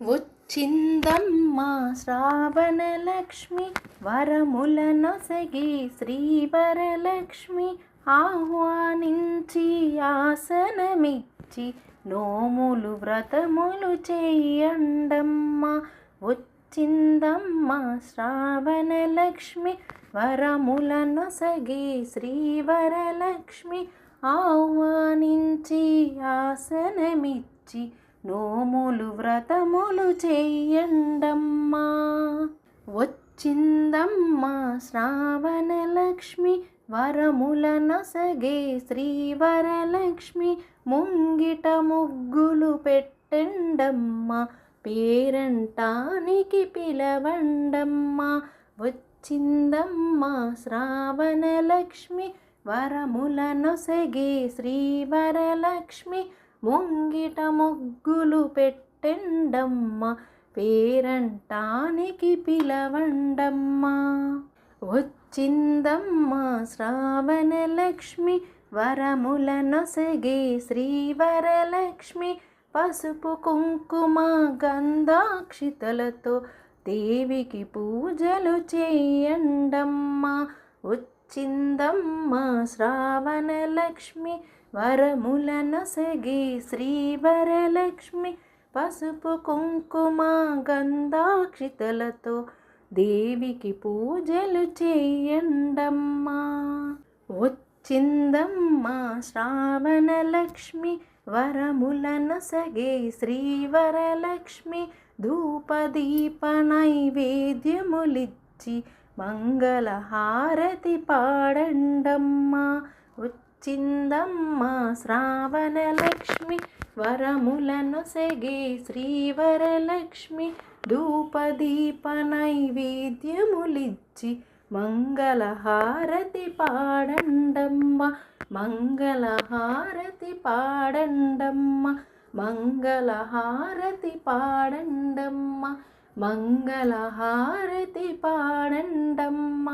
వచ్చిందమ్మ శ్రావణలక్ష్మి వరములనొసగి శ్రీవరలక్ష్మి ఆహ్వానించి ఆసనమిచ్చి నోములు వ్రతములు చెయ్యండమ్మ. వచ్చిందమ్మ శ్రావణలక్ష్మి వరములనొసగి శ్రీవరలక్ష్మి ఆహ్వానించి ఆసనమిచ్చి నోములు వ్రతములు చెయ్యండమ్మా. వచ్చిందమ్మ శ్రావణలక్ష్మి వరములనొసగే శ్రీవరలక్ష్మి ముంగిట ముగ్గులు పెట్టండమ్మ పేరంటానికి పిలవండమ్మ. వచ్చిందమ్మ శ్రావణలక్ష్మి వరములనొసగే శ్రీవరలక్ష్మి ముంగిట ముగ్గులు పెట్టండమ్మ పేరంటానికి పిలవండమ్మ. వచ్చిందమ్మ శ్రావణలక్ష్మి వరములనొసగే శ్రీవరలక్ష్మి పసుపు కుంకుమ గంధాక్షితలతో దేవికి పూజలు చేయండమ్మ. వచ్చిందమ్మ శ్రావణలక్ష్మి వరములనొసగే శ్రీవరలక్ష్మి పసుపు కుంకుమ గంధాక్షితలతో దేవికి పూజలు చేయండమ్మా. వచ్చిందమ్మ శ్రావణలక్ష్మి వరములనొసగే శ్రీవరలక్ష్మి ధూపదీప నైవేద్యములిచ్చి మంగళహారతి పాడండమ్మ. వచ్చిందమ్మ శ్రావణలక్ష్మి వరములనొసగే శ్రీవరలక్ష్మి ధూపదీప నైవేద్యములిచ్చి మంగళహారతి పాడండమ్మ. మంగళహారతి పాడండమ్మ. మంగళహారతి పాడండమ్మ. మంగళహారతి పాడండమ్మ.